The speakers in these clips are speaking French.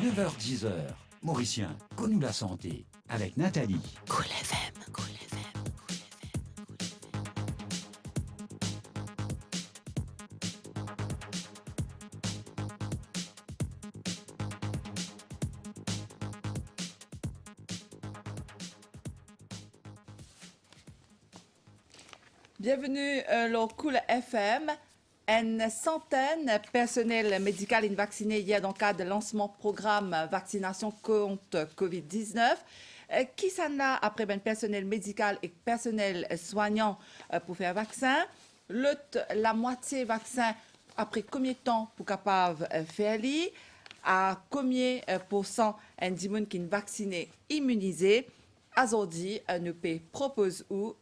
9h-10h, Mauricien, connu la santé, avec Nathalie. Cool FM, Cool FM. Bienvenue au Cool FM. Une centaine de personnel médical est vacciné hier dans le cadre de lancement programme vaccination contre COVID-19. Qui s'en a après ben, personnel médical et personnel soignant pour faire vaccin? La moitié vaccin après combien de temps pour capable faire li? À combien % d'individus qui sont vaccinés, immunisés? Aujourd'hui, nous propose où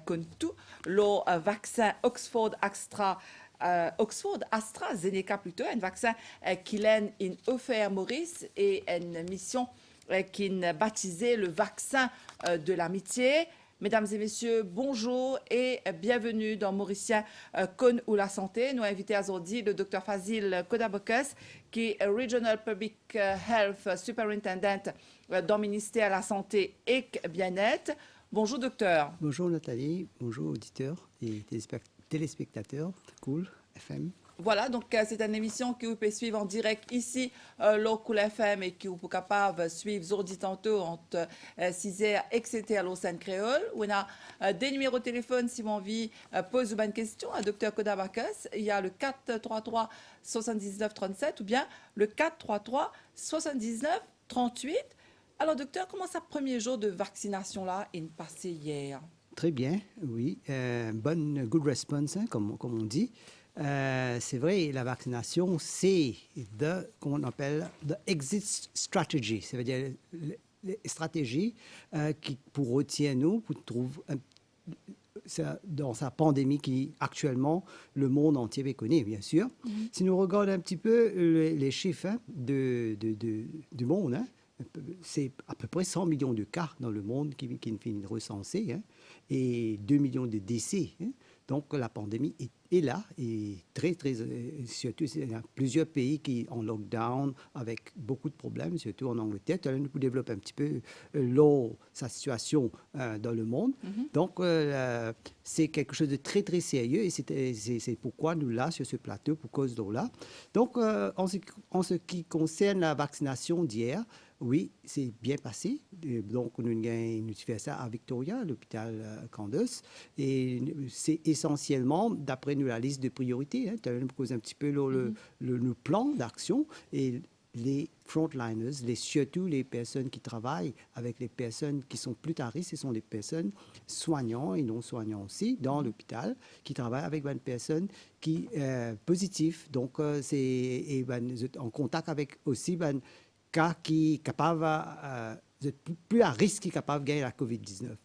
comme tout le vaccin Oxford AstraZeneca plutôt, un vaccin qui l'a offert Maurice et une mission qui est baptisée le vaccin de l'amitié. Mesdames et messieurs, bonjour et bienvenue dans Mauricien Con ou la santé. Nous invitons aujourd'hui le Dr Fazil Kodabokas, qui est Regional Public Health Superintendent dans le ministère de la Santé et Bien-être. Bonjour docteur. Bonjour Nathalie, bonjour auditeurs et téléspectateurs, Cool FM. Voilà, donc c'est une émission que vous pouvez suivre en direct ici, au Cool FM, et que vous pouvez capable suivre aujourd'hui tantôt entre 6h, etc. au Seine Créole. On a des numéros de téléphone si vous avez envie poser une question à Dr Kodabakas. Il y a le 433 79 37 ou bien le 433 79 38. Alors docteur, comment ça premier jour de vaccination là est passé hier? Très bien, oui. Good response, hein, comme on dit. C'est vrai, la vaccination, c'est qu'on appelle the exit strategy. Ça veut dire les stratégies qui pour retirer nous, pour trouver dans sa pandémie qui actuellement le monde entier connaît, bien sûr. Mm-hmm. Si nous regardons un petit peu les chiffres hein, du monde, hein, c'est à peu près 100 millions de cas dans le monde qui finissent recensés hein, et 2 millions de décès. Hein. Donc, la pandémie est là et surtout, il y a plusieurs pays qui sont en lockdown avec beaucoup de problèmes, surtout en Angleterre. Nous pouvons développer un petit peu sa situation dans le monde. Mm-hmm. Donc, c'est quelque chose de très, très sérieux et c'est pourquoi nous, là, sur ce plateau, pour cause de là. Donc, en ce qui concerne la vaccination d'hier, oui, c'est bien passé. Donc, nous avons fait ça à Victoria, à l'hôpital Candace. Et c'est essentiellement, d'après nous, la liste de priorités. Hein, tu as posé un petit peu le plan d'action. Et les frontliners, surtout les personnes qui travaillent avec les personnes qui sont plus à risque, ce sont les personnes soignants et non soignants aussi dans l'hôpital, qui travaillent avec une personne qui est positive. Donc, c'est en contact avec aussi cas qui est capable, plus à risque qui est capable de gagner la COVID-19.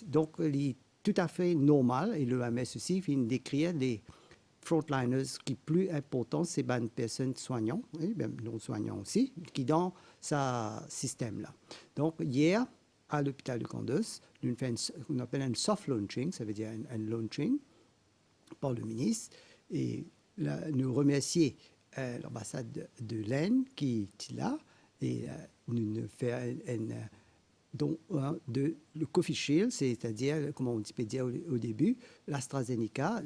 Donc, il est tout à fait normal, et l'OMS aussi vient décrire les frontliners qui sont plus importants, c'est les personnes soignantes, et non soignants aussi, qui sont dans ce système-là. Donc, hier, à l'hôpital de Candace, nous faisons ce qu'on appelle un soft launching, ça veut dire un launching par le ministre, et là, nous remercions l'ambassade de l'Inde qui est là et nous fait le Covishield, c'est-à-dire, comme on peut dire au début, l'AstraZeneca,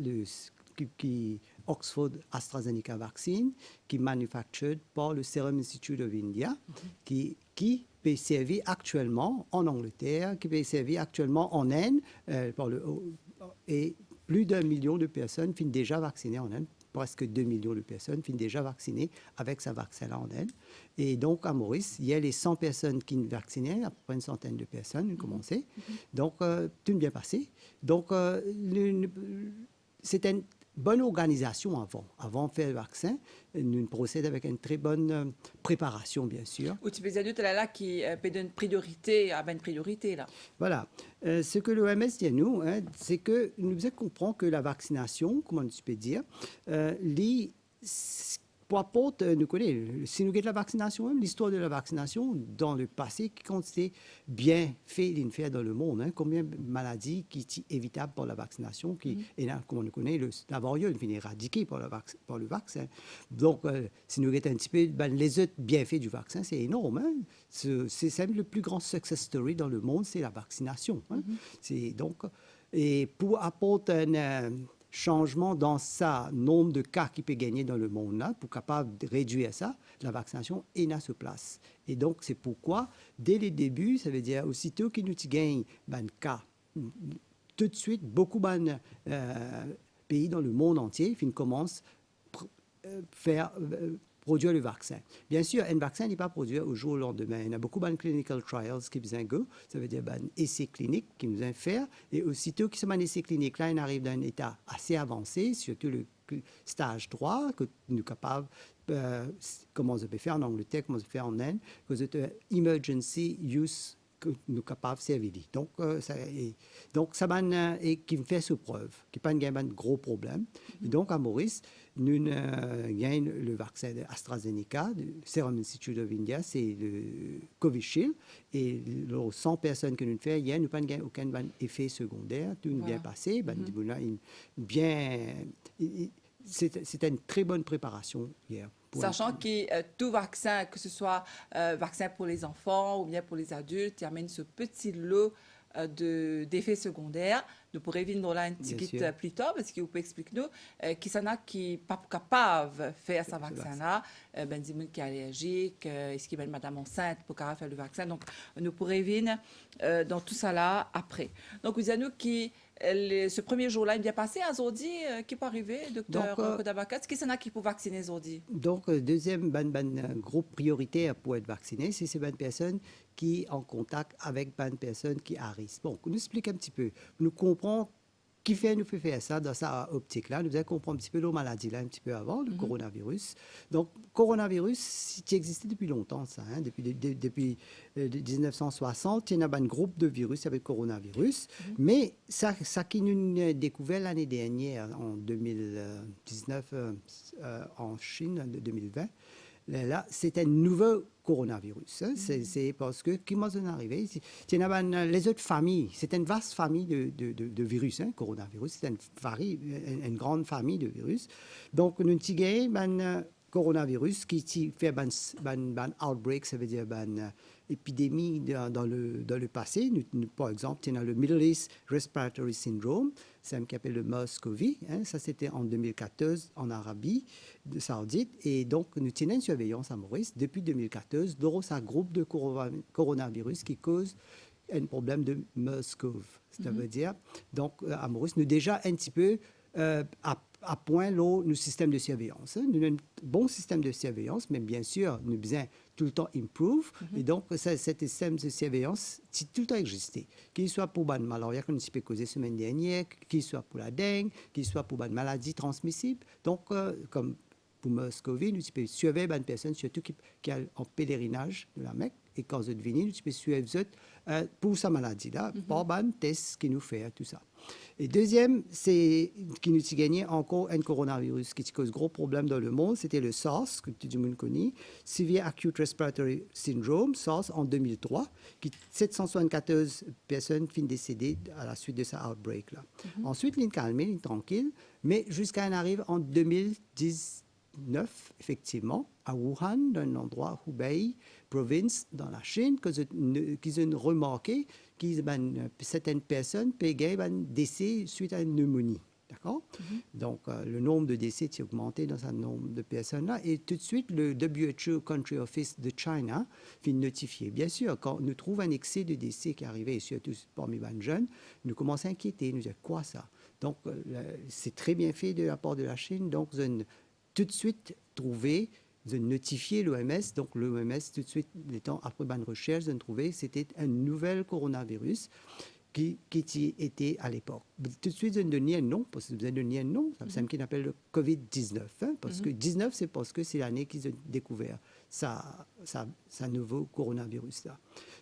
Oxford AstraZeneca vaccine, qui est manufacturé par le Serum Institute of India, qui peut servir actuellement en Angleterre, qui peut servir actuellement en Inde, et plus d'1 million de personnes sont déjà vaccinées en Inde. Presque 2 millions de personnes sont déjà vaccinées avec ce vaccin-là en Inde. Et donc, à Maurice, il y a les 100 personnes qui sont vaccinées, à peu près une centaine de personnes ont commencé. Donc, tout est bien passé. Donc, c'était une bonne organisation avant de faire le vaccin. Nous procédons avec une très bonne préparation, bien sûr. Ou tu peux dire que là qui peut donner priorité à une priorité là. Voilà. Ce que l'OMS dit à nous, hein, c'est que nous comprenons que la vaccination, comment tu peux dire, pour apporter, nous connaissons, si nous regardons la vaccination, l'histoire de la vaccination dans le passé, qui compte c'est bien fait l'infère dans le monde, hein, combien de maladies qui sont évitables par la vaccination, qui, et là, comme on le connaît, la variole est éradiquée par le vaccin. Donc, si nous regardons un petit peu les autres bienfaits du vaccin, c'est énorme. Hein. C'est même le plus grand success story dans le monde, c'est la vaccination. Hein. C'est donc, et pour apporter un changement dans ça, nombre de cas qui peut gagner dans le monde là, pour capable de réduire ça, la vaccination est à sa place. Et donc, c'est pourquoi, dès le début, ça veut dire aussitôt qu'il nous gagne un cas, tout de suite, beaucoup de pays dans le monde entier commencent à faire produire le vaccin. Bien sûr, un vaccin n'est pas produit au jour au lendemain. Il y a beaucoup de clinical trials qui besoin de ça veut dire essais cliniques qui nous ont fait. Et aussitôt que ce essai clinique là, il arrive dans un état assez avancé, surtout le stage 3, que nous sommes capables, comment on peut faire en Angleterre, comment on peut faire en Inde, que c'est emergency use que nous sommes capables de servir. Donc, ça et qui me fait sous preuve, qui n'est pas un gros problème. Et donc, à Maurice, nous gagnons le vaccin d'AstraZeneca, du Serum Institute of India, c'est le Covishield. Et les 100 personnes que nous faisons, il n'y a pas aucun effet secondaire, tout est bien passé. C'était une très bonne préparation hier. Sachant que tout vaccin, que ce soit vaccin pour les enfants ou bien pour les adultes, il amène ce petit lot d'effets secondaires. Nous pourrions venir là un petit peu plus tard, parce que vous pouvez expliquer nous qui sont qui pas capables de faire ce vaccin-là. Ben, des gens qui sont allergiques, est-ce qu'il y a une madame enceinte pour faire le vaccin. Donc, nous pourrions venir dans tout ça là après. Donc, vous avez nous qui ce premier jour-là est bien passé à Zordi, qui peut arriver, docteur Kodabakat. Est-ce qu'il y en a qui peuvent vacciner Zordi? Donc, deuxième groupe prioritaire pour être vacciné, c'est ces personnes qui sont en contact avec des personnes qui arrivent. Bon, nous explique un petit peu. Nous comprenons qui nous fait faire ça dans sa optique-là. Nous allons comprendre un petit peu la maladie là un petit peu avant, le coronavirus. Donc, coronavirus, qui existait depuis longtemps, ça. Hein, depuis 1960, il y a un groupe de virus avec coronavirus. Mais ça qui nous a découvert l'année dernière, en 2019, en Chine, en 2020, là, c'est un nouveau coronavirus. Hein. C'est parce que, qui m'en est arrivé, les autres familles, c'est une vaste famille de virus, hein, coronavirus, c'est une grande famille de virus. Donc, nous avons un coronavirus qui fait un outbreak, ça veut dire une épidémie dans le passé. Par exemple, il y a le Middle East Respiratory Syndrome, c'est ce qu'on appelle le MERS-CoV. Hein, ça, c'était en 2014 en Arabie Saoudite. Et donc, nous tenons une surveillance à Maurice depuis 2014. D'où un groupe de coronavirus qui cause un problème de MERS-CoV. Ça veut dire, donc, à Maurice, nous déjà un petit peu à point nos systèmes de surveillance. Hein. Nous avons un bon système de surveillance, mais bien sûr, nous avons besoin tout le temps improve. Et donc, ce système de surveillance, c'est tout le temps existé. Qu'il soit pour une malaria qu'on a causé la semaine dernière, qu'il soit pour la dengue, qu'il soit pour une maladie transmissible. Donc, comme pour MERS-CoV, nous pouvons surveiller une personne, surtout qui est en pèlerinage de la Mecque, et quand vous êtes venu, nous pouvons suivre pour sa maladie-là, par un test qui nous fait, tout ça. Et deuxième, c'est qui nous a gagné encore un coronavirus qui cause gros problème dans le monde, c'était le SARS, que tout le monde connaît, Severe Acute Respiratory Syndrome, SARS, en 2003, qui 774 personnes finissent décédées à la suite de ce outbreak-là. Ensuite, il est calmé, il est tranquille, mais jusqu'à un arrive en 2019, effectivement, à Wuhan, dans un endroit, Hubei, province, dans la Chine, qu'ils ont remarqué que certaines personnes payent un décès suite à une pneumonie. D'accord? Donc, le nombre de décès a augmenté dans ce nombre de personnes-là. Et tout de suite, le WHO Country Office de China fait notifier. Bien sûr, quand nous trouvons un excès de décès qui arrivait, surtout parmi les jeunes, nous commençons à inquiéter. Nous disons, quoi ça? Donc, c'est très bien fait de la part de la Chine. Donc, nous avons tout de suite trouvé, nous avons notifié l'OMS. Donc, l'OMS, tout de suite, après une recherche, nous avons trouvé que c'était un nouvel coronavirus qui était à l'époque. Tout de suite, vous avez donné un nom, parce que vous avez donné un nom, c'est ce qu'on appelle le COVID-19. Hein, parce que 19, c'est parce que c'est l'année qu'ils ont découvert sa nouveau coronavirus-là.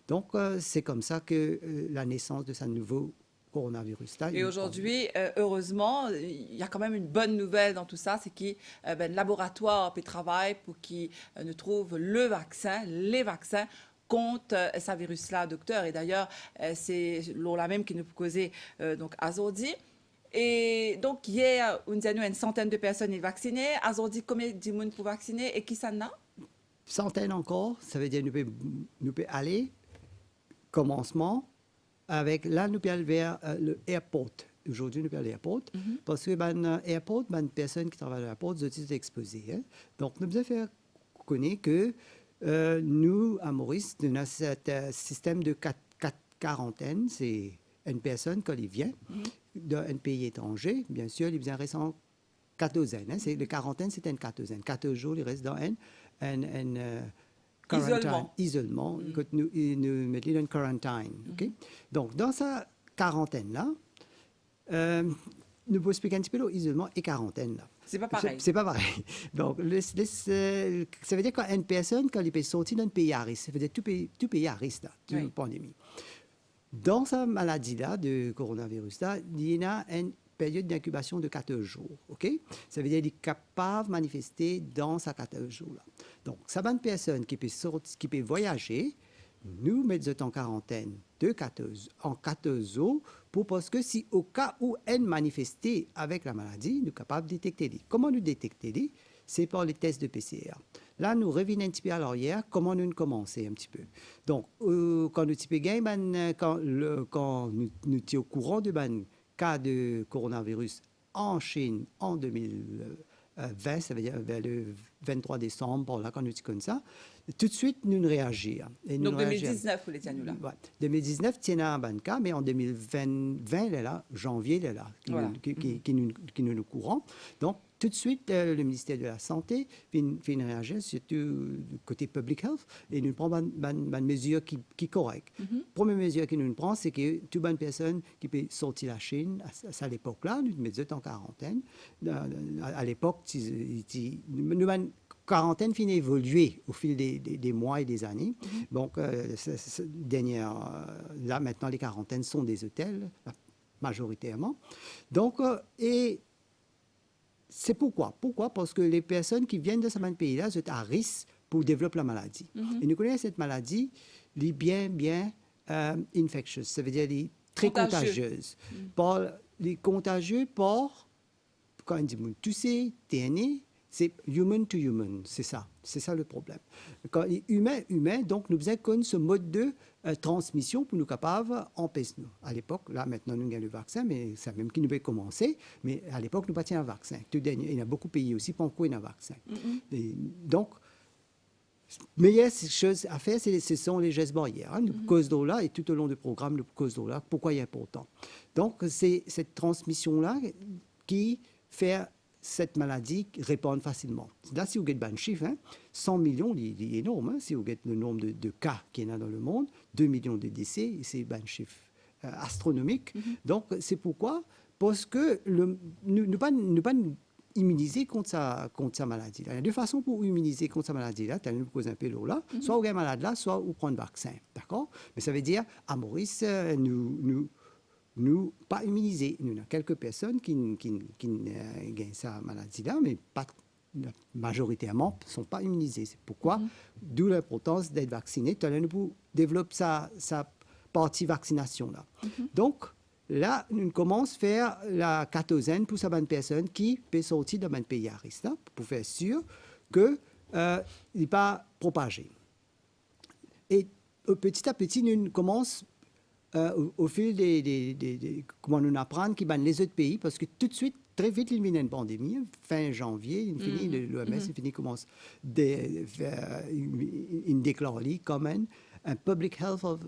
Donc, c'est comme ça que la naissance de ce nouveau coronavirus. Là, Et aujourd'hui, heureusement, il y a quand même une bonne nouvelle dans tout ça, c'est que le laboratoire puis travaille pour qu'il nous trouve les vaccins contre ce virus-là, docteur. Et d'ailleurs, c'est la même qui nous causait donc aujourd'hui. Et donc, hier, on a eu une centaine de personnes vaccinées. Aujourd'hui, combien de monde pour vacciner et qui ça n'a? Centaines encore, ça veut dire nous peut aller, commencement, avec là, nous pouvons vers le airport. Aujourd'hui, nous pouvons aller à l'airport, parce que l'airport, les personnes qui travaillent à l'airport sont exposées. Hein? Donc, nous devons faire connaître que nous, à Maurice, nous avons ce système de quarantaine. C'est une personne, quand il vient d'un pays étranger, bien sûr, il vient récemment 14 ans. Hein? Le quarantaine, c'est une 14 ans. 14 jours, il reste dans isolement, que nous mettons en quarantaine. Okay? Donc, dans sa quarantaine-là, nous pouvons expliquer un petit peu l'isolement et quarantaine. C'est pas pareil. C'est pas pareil. Donc, ça veut dire qu'une personne, quand il peut sortir d'un pays à risque, ça veut dire tout pays à risque, d'une pandémie. Dans sa maladie-là, de coronavirus-là, il y a une période d'incubation de 14 jours. OK? Ça veut dire qu'il est capable de manifester dans ces 14 jours-là. Donc, ça va une personne qui peut voyager, nous mettons en quarantaine en 14 jours parce que si au cas où elle manifestait avec la maladie, nous sommes capables de détecter. Comment nous détecter? C'est par les tests de PCR. Là, nous revenons un petit peu à l'arrière, comment nous commençons un petit peu. Donc, quand nous quand nous sommes au courant de cas de coronavirus en Chine en 2020, ça veut dire vers le 23 décembre, là, quand nous sommes comme ça, tout de suite, nous réagissons. Donc, 2019, vous les dites, nous là. Ouais. 2019, il y a un cas, mais en 2020, il est là, janvier, il est là, qui nous courant. Donc, tout de suite, le ministère de la Santé fait réagir, surtout du côté public health, et nous prend une mesure qui est correcte. Première mesure que nous prenons, c'est que toute bonne personne qui peut sortir de la Chine, à l'époque-là, nous mettons en quarantaine. À l'époque, nous quarantaine finit évoluer au fil des mois et des années. Donc, là, maintenant, les quarantaines sont des hôtels, majoritairement. Donc, et c'est pourquoi? Pourquoi? Parce que les personnes qui viennent de ce même pays-là sont à risque pour développer la maladie. Et nous connaissons cette maladie, elle est bien infectious, ça veut dire elle est très contagieuse. Les contagieux par, quand on dit tousser, TNE, c'est human to human, c'est ça le problème. Quand il est humain, donc nous faisons ce mode de transmission pour nous capables d'empêcher nous. À l'époque, là maintenant nous avons le vaccin, mais c'est même qui nous avait commencé, mais à l'époque nous n'avions pas un vaccin. Il y a beaucoup de pays aussi, pas encore un vaccin. Et donc, meilleure chose à faire, ce sont les gestes barrières. Hein. Nous causons là, et tout au long du programme, nous causons là, pourquoi il est important. Donc, c'est cette transmission-là qui fait cette maladie répond facilement. Là, si vous regardez un chiffre, 100 millions, il est énorme. Hein, si vous regardez le nombre de cas qu'il y a dans le monde, 2 millions de décès, c'est un chiffre astronomique. Donc, c'est pourquoi? Parce que nous ne pas immuniser contre sa maladie. Il y a deux façons pour immuniser contre sa maladie-là. Tu as un peu là. Soit vous êtes malade là, soit vous prenez le vaccin. D'accord? Mais ça veut dire, à Maurice, nous pas immunisés. Nous avons quelques personnes qui gagnent cette maladie-là, mais pas majoritairement ne sont pas immunisées. C'est pourquoi, d'où l'importance d'être vacciné. Tout à l'heure, nous développons sa partie vaccination-là. Donc, là, nous commençons à faire la quatorzaine pour cette personne qui peut sortir de un pays à risque, pour faire sûr qu'il n'est pas propagé. Et petit à petit, nous commençons au fil comment nous apprendre qui ban les autres pays, parce que tout de suite, très vite, il y a une pandémie. Fin janvier, l'OMS commence une déclare comme un Public Health of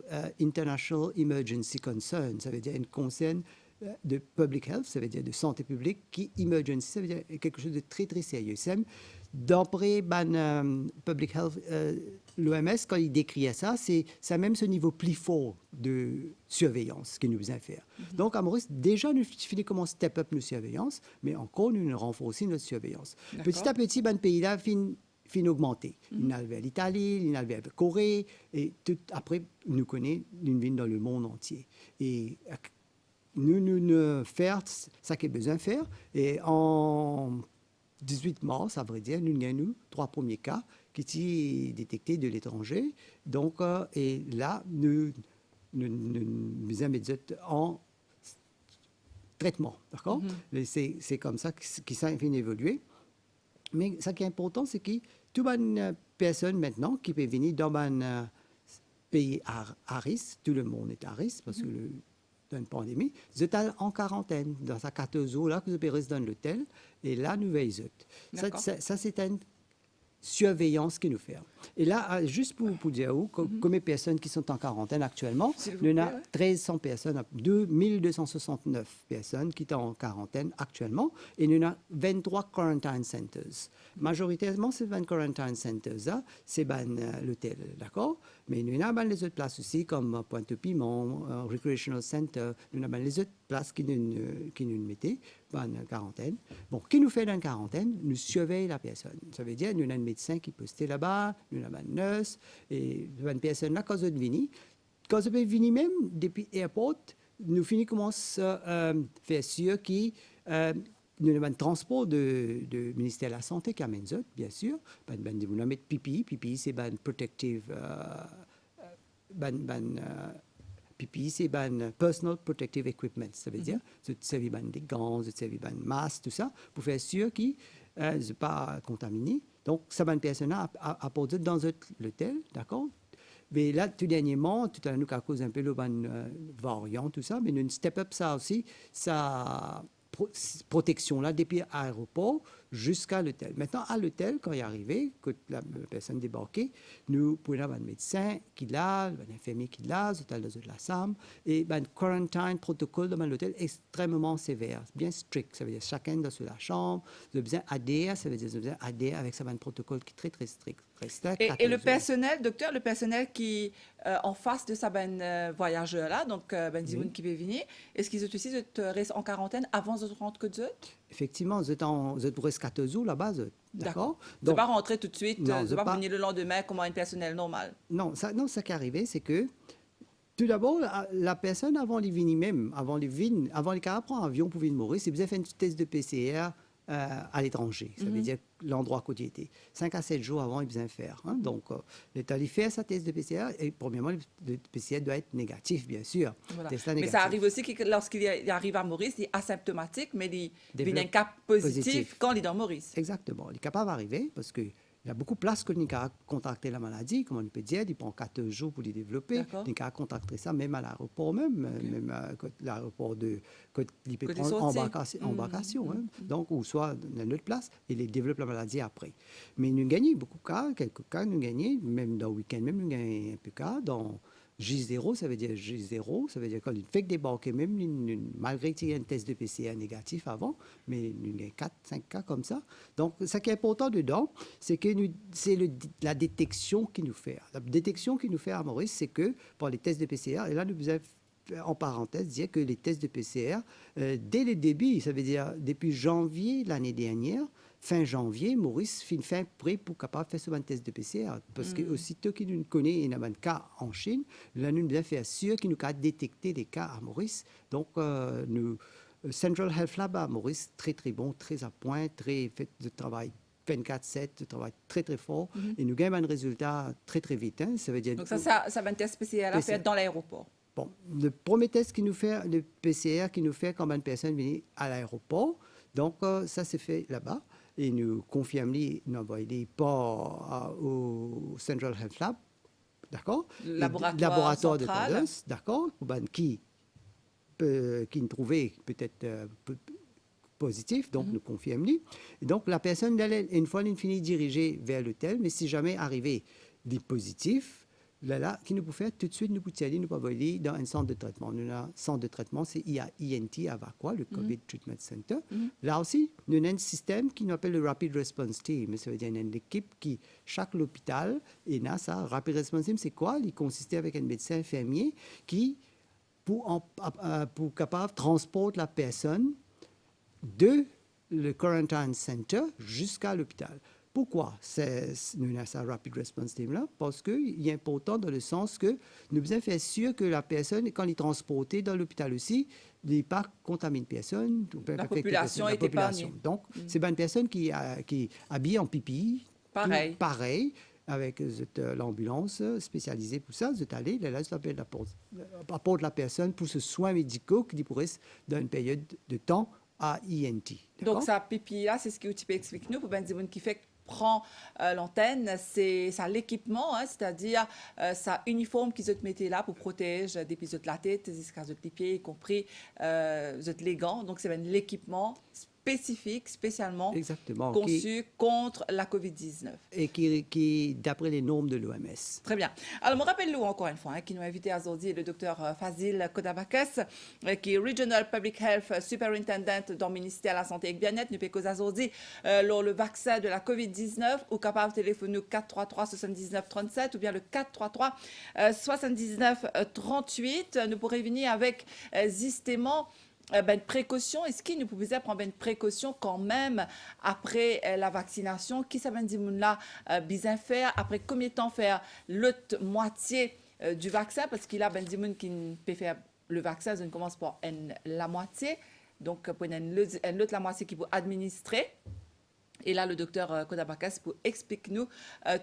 International Emergency Concern. Ça veut dire un concern de public health, ça veut dire de santé publique, qui emergency, ça veut dire quelque chose de très, très sérieux. D'après Public Health, l'OMS, quand il décrit ça, c'est même ce niveau plus fort de surveillance que nous faisons faire. Donc, à Maurice, déjà, nous finissons step up nos surveillances, mais encore, nous renforçons notre surveillance. Petit à petit, le pays-là finit augmenter. Il a vers l'Italie, il a vers la Corée, et tout, après, nous connaissons une ville dans le monde entier. Et nous faire ça qu'il y a besoin de faire. Et en 18 mars, à vrai dire, nous avons 3 premiers cas qui sont détectés de l'étranger. Donc, et là, nous mettre en traitement, d'accord? C'est comme ça que ça vient évoluer. Mais ce qui est important, c'est que toute une personne maintenant qui peut venir dans un pays à risque, tout le monde est à risque parce que dans une pandémie, vous êtes en quarantaine dans sa 14 jours là que vous pouvez rester dans l'hôtel et là nous veillons. Ça c'est une surveillance qui nous fait. Et là, juste pour dire combien de personnes qui sont en quarantaine actuellement, il y en a 1300 personnes, 2269 personnes qui sont en quarantaine actuellement, et il y en a 23 quarantine centers. Majoritairement, ces 20 quarantine centers-là, c'est l'hôtel, d'accord? Mais il y en a les autres places aussi, comme Pointe-Piment, Recreational Center, il y en a les autres places qui nous mettaient en quarantaine. Bon, qui nous fait dans la quarantaine? Nous surveillons la personne. Ça veut dire, nous avons un médecin qui peut rester là-bas, nous avons une nurse, et une personne là, quand vous venez, quand vous venez même depuis l'aéroport, nous commençons à faire sûr que nous avons un transport du ministère de la Santé qui amène ça, bien sûr. Nous avons PPE. PPE, c'est un protective... PPE, c'est Personal Protective Equipment. Ça veut dire, c'est des gants, c'est des masques, tout ça, pour faire sûr qu'ils ne sont pas contaminés. Donc, ça va une personne à porter dans l'hôtel, d'accord? Mais là, tout dernièrement, tout à l'heure, nous avons causé un peu le variant, tout ça, mais nous step up ça aussi, ça protection-là, depuis l'aéroport jusqu'à l'hôtel. Maintenant, à l'hôtel, quand il est arrivé, que la personne débarquée, nous pouvons avoir un médecin qui l'a, un infirmier qui l'a, l'hôtel de la SAM, et un quarantine protocole dans l'hôtel extrêmement sévère, bien strict. Ça veut dire chacun dans la chambre, vous avez besoin adhérer, ça veut dire vous avez besoin adhérer avec ça, un protocole qui est très, très strict. Et le personnel, docteur, le personnel qui en face de ça voyageur-là, donc Dimoun qui veut venir, est-ce qu'ils aussi restent en quarantaine avant de rentrer que d'eux? Effectivement, vous êtes pour rester 14 jours là-bas, d'accord? Vous ne pas rentrer tout de suite, non, vous ne pas venir le lendemain comme un personnel normal. Non, ça qui est arrivé, c'est que tout d'abord, la personne avant les venir même, avant les prendre avion pour venir mourir, c'est besoin de faire une test de PCR à l'étranger. Ça veut dire l'endroit où il était. 5 à 7 jours avant, il besoin de faire. Hein? Donc, l'État lui fait sa test de PCR et premièrement, le PCR doit être négatif, bien sûr. Voilà. Mais ça arrive aussi que lorsqu'il arrive à Maurice, il est asymptomatique, mais il vient un cas positif quand il est dans Maurice. Exactement. Il est capable d'arriver parce que il y a beaucoup de places que nous avons contracté la maladie, comme on peut dire, il prend 4 jours pour les développer. Nous avons contracté ça même à l'aéroport, même à l'aéroport de embarcation. Donc, ou soit dans une autre place, et ils développent la maladie après. Mais nous gagnons beaucoup de cas, quelques cas, nous gagnons, même dans le week-end, même nous gagnons un peu de cas. Dans J0, ça veut dire J0, ça veut dire quand il fait débarquer, même malgré qu'il y ait un test de PCR négatif avant, mais nous avons 4-5 cas comme ça. Donc, ce qui est important dedans, c'est que c'est la détection qui nous fait. La détection qui nous fait à Maurice, c'est que pour les tests de PCR, et là, nous avons en parenthèse dire que les tests de PCR, dès le début, ça veut dire depuis janvier l'année dernière, fin janvier, Maurice fin prêt pour capable faire ce test de PCR. Parce que aussitôt qu'il nous connaît, il y a un cas en Chine, là, nous devons faire sûr qu'il nous a détecté les cas à Maurice. Donc, nous, Central Health Lab à Maurice, très, très bon, très à point, très fait de travail 24/7, de travail très, très fort. Et nous gagnons un résultat très, très vite. Hein. Ça veut dire... Donc, ça va un test PCR à faire dans l'aéroport. Bon, le premier test qui nous fait, le PCR qui nous fait quand une personne vient à l'aéroport, donc ça s'est fait là-bas. Et nous confirmons, nous envoyons pas au Central Health Lab, d'accord? Laboratoire de Dallas, d'accord? Qui nous trouvait peut-être positif, donc nous confirmons. Et donc la personne, une fois qu'elle finit dirigée vers l'hôtel, mais si jamais arrivé des positifs, là, qui nous peut faire tout de suite, nous peut aller, nous peut aller dans un centre de traitement. Nous avons un centre de traitement, c'est INT à Vacqua, le COVID Treatment Center. Là aussi, nous avons un système qui nous appelle le Rapid Response Team. Ça veut dire une équipe qui, chaque hôpital, et a ça. Rapid Response Team, c'est quoi? Il consistait avec un médecin infirmier qui, pour capable transporte la personne de le Quarantine Center jusqu'à l'hôpital. Pourquoi nous avons ce Rapid Response Team-là? Parce qu'il est important dans le sens que nous devons faire sûr que la personne, quand elle est transportée dans l'hôpital aussi, ne pas contaminer personne. La population est épargnée. Donc, c'est une personne qui habille en pipi. Pareil. Pareil, avec l'ambulance spécialisée pour ça. Vous êtes allé, là, vous apporte la personne pour ce soin médicaux qui pourrait dans une période de temps à INT. Donc, ça pipi là, c'est ce que tu peux expliquer nous pour ben dire qui fait prend l'antenne, c'est ça l'équipement, hein, c'est-à-dire ça uniforme qu'ils te mettaient là pour protéger des pieds de la tête, des escars de les pieds, y compris les gants. Donc, c'est l'équipement spécifique, spécialement Exactement, conçu contre la COVID-19. Et qui d'après les normes de l'OMS. Très bien. Alors, je rappelle nous encore une fois, hein, qui nous a invité aujourd'hui le docteur Fazil Kodabakas, qui est Regional Public Health Superintendent dans le ministère de la Santé et Bien-être. Nous pouvons aujourd'hui le vaccin de la COVID-19 ou capable de téléphoner 433 79 37 ou bien le 433 79 38. Nous pourrons venir avec justement une précaution. Est-ce qu'il nous pouvait prendre une précaution quand même après la vaccination? Qui ça va dire là bien faire? Après combien de temps faire l'autre moitié du vaccin? Parce qu'il y a des gens qui peuvent faire le vaccin, je ne commence par la moitié. Donc, pour l'autre la moitié qui peut administrer. Et là, le docteur Kodabakas pour expliquer nous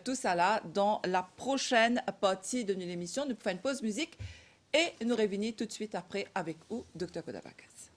tout ça là dans la prochaine partie de notre émission. Nous faisons une pause musique. Et nous revenons tout de suite après avec vous, Dr Kodabakas.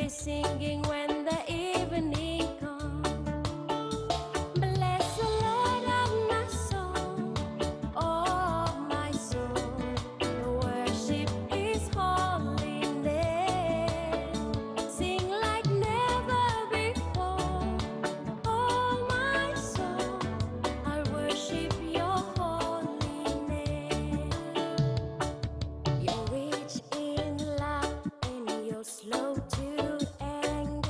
Singing when the evening comes. Bless the Lord of my soul, oh my soul. Worship His holy name. Sing like never before, oh my soul. I worship Your holy name. You're rich in love and You're slow to anger.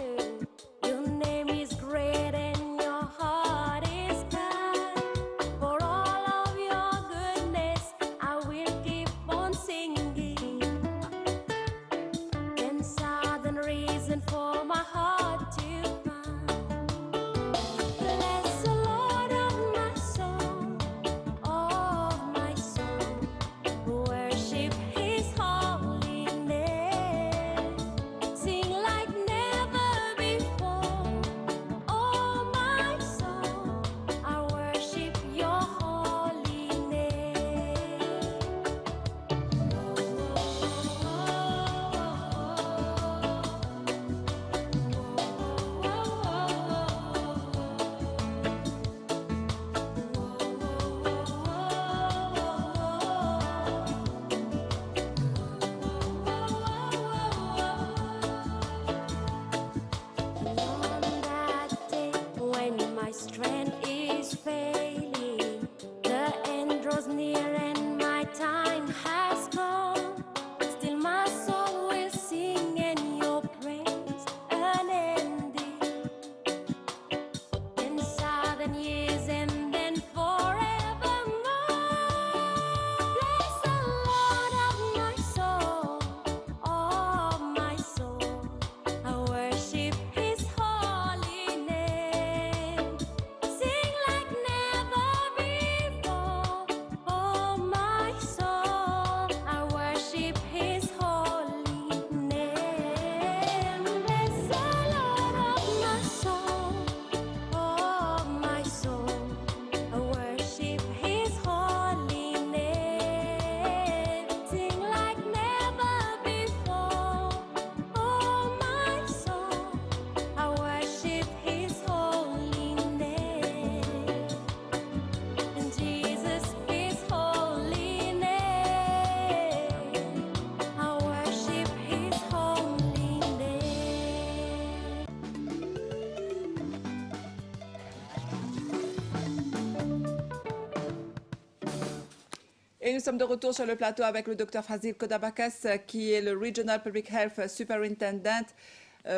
Et nous sommes de retour sur le plateau avec le Dr Fazil Kodabakas, qui est le Regional Public Health Superintendent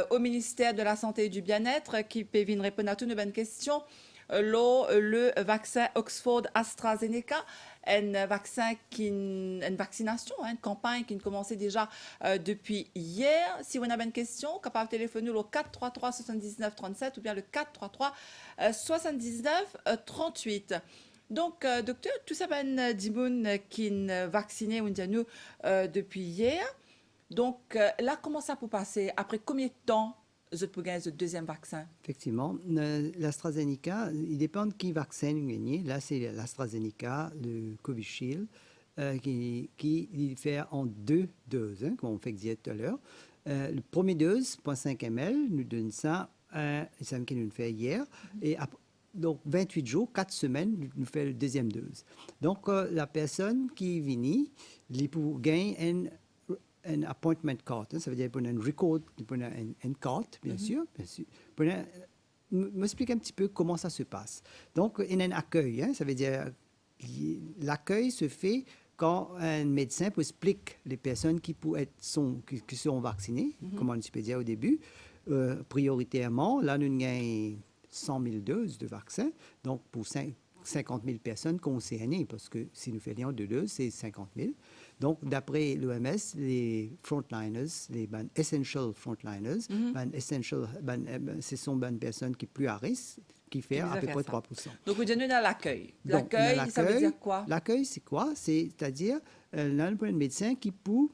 au ministère de la Santé et du Bien-être, qui peut venir répondre à toutes nos bonnes questions. Le vaccin Oxford AstraZeneca, un vaccin une vaccination, une campagne qui a commencé déjà depuis hier. Si vous avez une question, capable de téléphoner au 433 79 37 ou bien le 433 79 38. Donc, docteur, tout ça, ben, dimoun qui est vacciné ou depuis hier. Donc, là, comment ça peut passer? Après combien de temps vous pouvez gagner le deuxième vaccin? Effectivement, l'AstraZeneca, il dépend de qui vaccin vous gagnez. Là, c'est l'AstraZeneca, le Covishield, qui il fait en 2 doses, hein, comme on fait dire tout à l'heure. Le premier dose, 0,5 ml, nous donne ça, ça qui nous fait hier. Et après, donc, 28 jours, 4 semaines, nous fait la deuxième dose. Donc, la personne qui vient, il peut gagner un appointment card, hein, ça veut dire pour un record, pour une carte, bien sûr. M'explique un petit peu comment ça se passe. Donc, il y a un accueil, hein, ça veut dire l'accueil se fait quand un médecin explique les personnes qui seront vaccinées, comme on peut dire au début. Prioritairement, là, nous avons 100 000 doses de vaccins, donc pour 50 000 personnes concernées, parce que si nous faisons 2 doses, c'est 50 000. Donc, d'après l'OMS, les frontliners, les essential frontliners, ce sont des personnes qui sont plus à risque, qui font à peu près 3%. Donc, vous donnez dans l'accueil. L'accueil, ça veut dire quoi? L'accueil, c'est quoi? C'est-à-dire, là, un médecin qui peut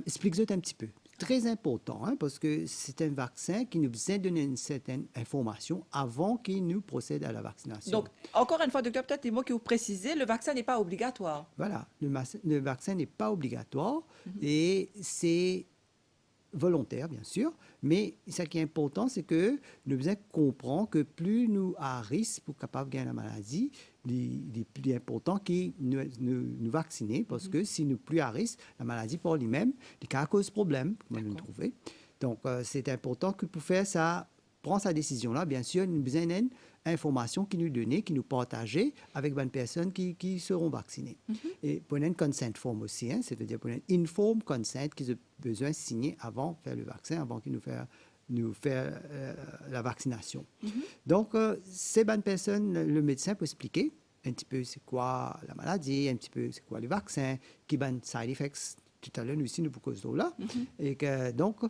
expliquer un petit peu. Très important, hein, parce que c'est un vaccin qui nous besoin de donner une certaine information avant qu'il nous procède à la vaccination. Donc, encore une fois, docteur, peut-être les mots que vous précisez, le vaccin n'est pas obligatoire. Voilà, le vaccin n'est pas obligatoire et c'est volontaire, bien sûr, mais ce qui est important, c'est que nous devons comprendre que plus nous à risque pour capable de gagner la maladie, il est plus important que nous vacciner, parce que si nous plus à risque, la maladie pour lui-même, il cause problème, comme nous trouver. Donc, c'est important que pour faire ça, prendre sa décision-là, bien sûr, nous avons besoin d'une information qui nous donnait, qui nous partageait avec les personnes qui seront vaccinées. Et pour une consent form aussi, hein, c'est-à-dire pour une informed consent qu'ils ont besoin de signer avant de faire le vaccin, avant qu'ils nous fassent la vaccination. Donc, ces bonnes personnes, le médecin peut expliquer un petit peu c'est quoi la maladie, un petit peu c'est quoi le vaccin, qui ont side effects. Tout à l'heure, nous aussi, nous pouvons là. Et que, donc,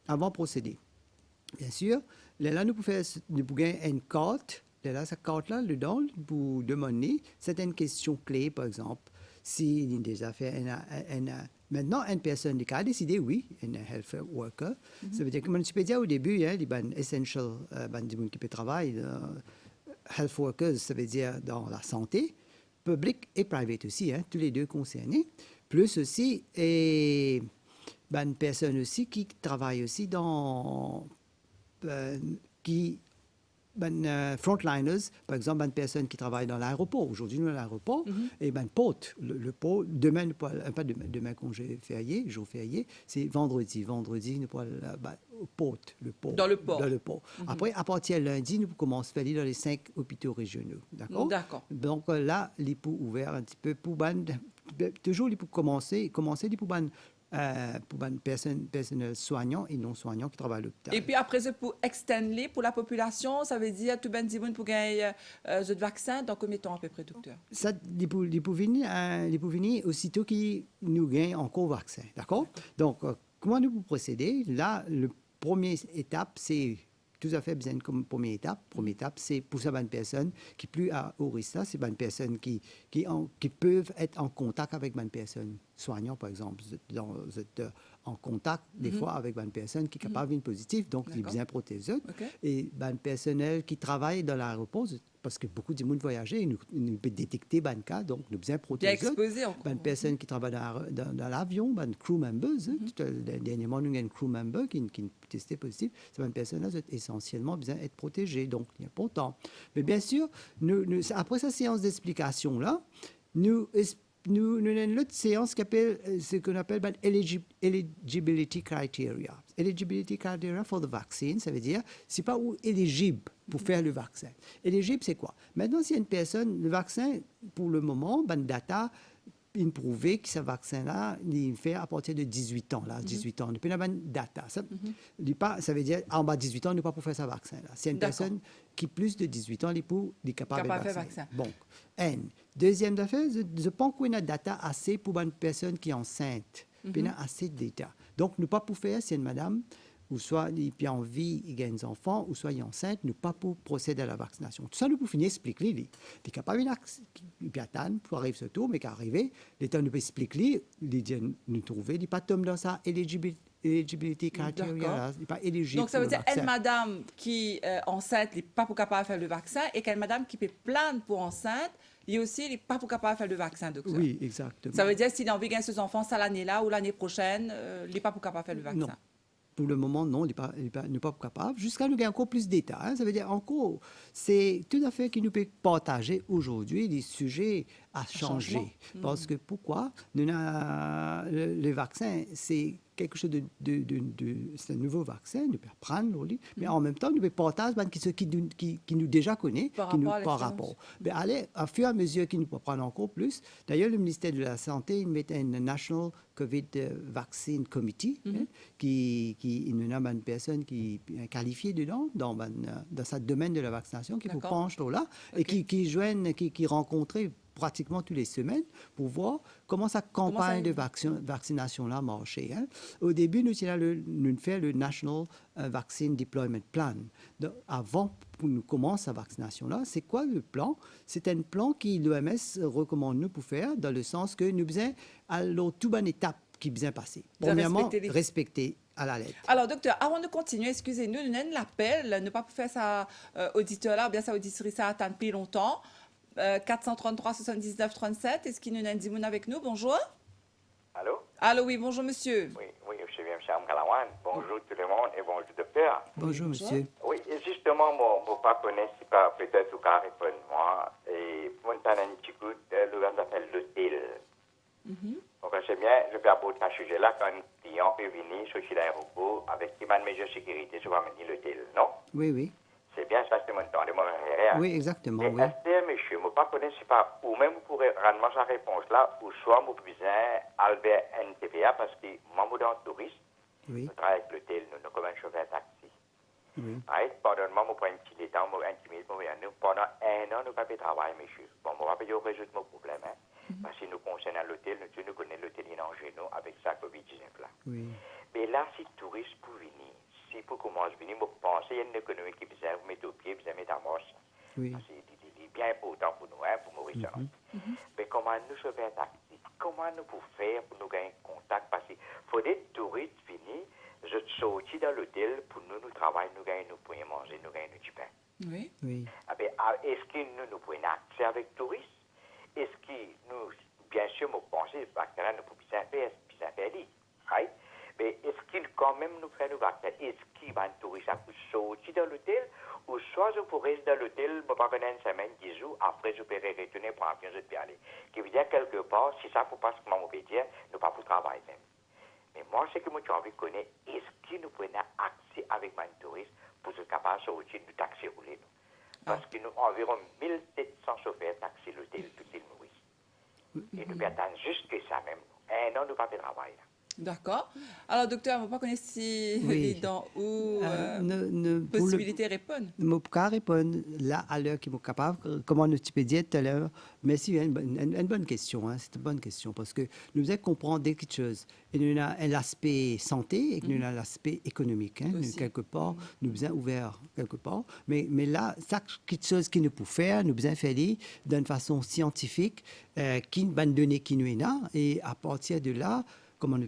avant de procéder. Bien sûr, là, nous pouvons gagner une carte. Là, cette carte-là, dedans, pour demander certaines questions clés, par exemple. S'il y a déjà fait maintenant, une personne qui a décidé, oui, un health worker, ça veut dire que, je peux dire au début, hein, les essential, des gens qui peuvent travailler, health workers, ça veut dire dans la santé, public et private aussi, hein, tous les deux concernés. Plus aussi, et une personne aussi qui travaille aussi dans frontliners, par exemple, une personne qui travaille dans l'aéroport. Aujourd'hui, nous, à l'aéroport, et porte, le port, demain, pas demain congé férié, jour férié, c'est vendredi. Vendredi, nous pourrons porte, le port. Dans le port. Dans le port. Après, à partir de lundi, nous commençons à faire dans les 5 hôpitaux régionaux. D'accord? D'accord. Donc là, les pots ouverts un petit peu pour toujours les pots commencer les pots pour une personnel soignant et non soignant qui travaille à l'hôpital. Et puis après, pour extendre pour la population, ça veut dire tout ben pour gagner le vaccin dans combien de temps à peu près, docteur? Ça, les pour venir aussitôt qu'ils nous gagnent encore vaccin, d'accord? Donc, comment nous procéder? Là, la première étape, c'est tout à fait besoin comme première étape. Première étape, c'est pour ça une personne qui plus à haut risque, c'est une personne qui peuvent être en contact avec une personne soignante, par exemple. Vous êtes en contact des fois avec une personne qui est capable d'une positive, donc il est bien protégé. Et une personnel qui travaille dans l'aéroport, parce que beaucoup de monde voyagent, nous peut détecter un cas, donc nous bien protégé. Exposé encore. Une personne qui travaille dans l'avion, une crew members, dernièrement nous avons une crew member qui est testée positive, c'est une personne là essentiellement besoin d'être protégée, donc c'est important. Mais bien sûr, après cette séance d'explication là, nous avons une autre séance qui appelle ce qu'on appelle eligibility criteria. Eligibility criteria for the vaccine, ça veut dire c'est pas où éligible pour faire le vaccin. Éligible, c'est quoi? Maintenant, si une personne, le vaccin, pour le moment, data il prouvé que ce vaccin-là, il fait à partir de 18 ans. Là, 18 ans. Depuis la data. Ça veut dire en bas de 18 ans, on n'est pas pour faire ce vaccin-là. C'est une D'accord. personne qui plus de 18 ans, il est capable de Capable de faire faire vaccin. vaccin. Bon. Deuxième affaire, je pense qu'on a data assez pour une personne qui est enceinte. Puis on a assez de data. Donc, nous pas pour faire, c'est une madame ou soit il a envie, il a des enfants, ou soit il est enceinte, nous pas pour procéder à la vaccination. Tout ça, nous pour finir expliquer, il est capable de attendre pour arriver ce tour, mais qu'arriver, l'État nous peut expliquer, il dit nous trouver, il n'est pas tombé dans sa éligibilité criteria, il n'est pas éligible. Donc, ça veut pour le dire vaccin. une madame qui est enceinte n'est pas pour capable de faire le vaccin et qu'une madame qui peut plaindre pour enceinte, il aussi n'est pas pour capable de faire le vaccin, docteur. Oui, exactement. Ça veut dire s'il a envie de gagner ses enfants ça l'année-là ou l'année prochaine, il n'est pas pour capable de faire le vaccin. Non. Pour le moment, non, il n'est pas capable. Jusqu'à nous gagner encore plus d'état. Ça veut dire encore, c'est tout à fait qu'il nous peut partager aujourd'hui des sujets à changer. changement. Parce que pourquoi? Le vaccin, c'est quelque chose c'est un nouveau vaccin, nous pouvons prendre, mais en même temps, nous pouvons partager ce qui nous déjà connaît, Par qui nous rapport à par l'expérience. rapport. Mais allez, à fur et à mesure qu'il nous peut prendre encore plus. D'ailleurs, le ministère de la Santé, il met un National COVID Vaccine Committee, qui il y a une personne qui est qualifiée dedans, dans ce domaine de la vaccination, qui vous D'accord. penche là, et Ok. qui rencontrait pratiquement toutes les semaines pour voir comment sa campagne de vaccination-là marchait. Au début, nous avons fait le National Vaccine Deployment Plan. Donc, avant qu'on nous commence la vaccination-là, c'est quoi le plan? C'est un plan que l'OMS recommande nous pour faire, dans le sens que nous faisons alors toute bonne étape qui bien passer. De Premièrement, respecter les- respecter à la lettre. Alors, docteur, avant de continuer, excusez-nous, nous avons l'appel, ne pas faire ça auditeur-là, ou bien ça auditrice ça attend depuis longtemps. 433 79 37, est-ce qu'il nous a dit avec nous? Bonjour. Allô? Allô, oui, bonjour, monsieur. Oui, je suis bien M. Amkalawan. Bonjour tout le monde et bonjour docteur. Bonjour, monsieur. Oui, et justement, mon papa connaît, si pas peut-être au cas répondre moi, et pour un petit coup, le gars s'appelle l'hôtel. Donc, je sais bien, je peux aborder ce sujet-là quand un client peut venir sur l'aéroport avec qui m'a de mesures de sécurité, je vais mener l'hôtel, non? Oui, oui. C'est bien, ça c'est mon temps, de mon rien. Oui, exactement, Et oui. est-ce que, monsieur, mon papa connaît, c'est pas, ou même vous pourrez rendre sa réponse-là, ou soit mon besoin Albert NTPA, parce que moi, je suis un touriste, Oui, je travaille avec l'hôtel, nous comme un chauffeur taxi. oui. Pendant moi, je prends un petit temps, je intimide, pendant un an, nous pas pu travailler, monsieur. Bon, moi, je vais résoudre mon problème, parce que nous concernons l'hôtel, nous connaissons l'hôtel en genou avec sa COVID-19 là. Oui. Mais là, si touriste pour venir, si pour commencer à venir, je pense qu'il y a une économie qui besoin de mettre au pied, besoin de mettre en marche. Oui. Parce que c'est bien important pour nous, pour mourir. Mais comment nous sauver un taxi? Comment nous pouvons faire pour nous gagner contact? Parce qu'il faut des touristes venir, je sortis dans l'hôtel pour nous travailler, nous gagner, nous pouvons manger, nous gagner du pain. Oui. Est-ce que nous pouvons accès avec touristes? Est-ce que nous, bien sûr, nous pensons que nous pouvons bien faire right? Mais est-ce qu'il quand même nous fait nous vacciner? Est-ce qu'il va un touriste à sortir dans l'hôtel? Ou soit je pourrais rester dans l'hôtel, je pas une semaine, 10 jours, après je pourrais retourner pour un avion, je peux aller. Qui veut dire quelque part, si ça ne pas ce que je peux dire, nous pas pour travailler même. Mais moi, ce que moi, j'ai envie de connaître, est-ce que nous pouvons accès avec un touriste pour être capable de sortir du taxi roulé? Parce que nous avons environ 1700 chauffeurs taxi l'hôtel, tout l'île Maurice. Et nous pouvons attendre juste que ça même. Un an, nous pas de travail. D'accord. Alors, docteur, on ne va pas connaître si Oui. dans ou Pour le- possibilité de répondre. Je ne peux pas répondre là à l'heure qui est capable. Comment tu peux dire tout à l'heure? Mais c'est une bonne question. C'est une bonne question parce que nous devons comprendre des petites choses. Et nous avons l'aspect santé et nous avons l'aspect économique. Aussi. Quelque part, nous devons ouvert quelque part. Mais là, chaque petite chose qu'il nous peut faire, nous devons faire d'une façon scientifique, qui nous donner qui nous est là. Et à partir de là, comment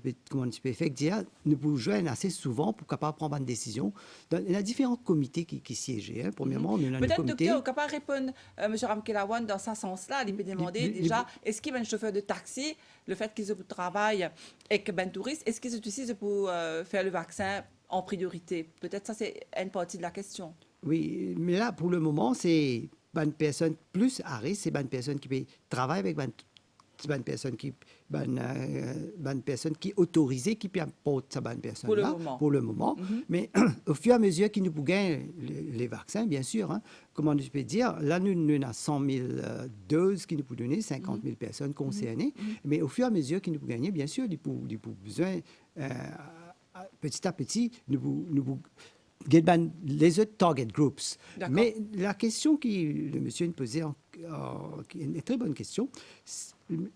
tu peux faire dire, nous pouvons joindre assez souvent pour capable prendre une décision. Il y a différents comités qui siègent. Premièrement, nous avons le Peut-être, comité. docteur, capable de répondre, M. Ramkelawan, dans ce sens-là, il peut demander déjà, est-ce qu'il y a un chauffeur de taxi, le fait qu'ils travaillent avec un touriste, est-ce qu'ils utilisent pour faire le vaccin en priorité? Peut-être ça, c'est une partie de la question. Oui, mais là, pour le moment, c'est une personne plus à risque, c'est une personne qui peut travailler avec une bonne personne qui bonne personne qui est autorisée qui peut apporter sa bonne personne là pour le moment. Mais au fur et à mesure qu'il nous gagne les vaccins, bien sûr, hein, comment je peux dire, là nous avons 100 000 doses qui nous peut donner 50 000 personnes concernées, mais au fur et à mesure qu'il nous gagner, bien sûr, il faut besoin petit à petit nous get les autres target groups. Mais la question que le monsieur nous posait, qui est une très bonne question, nous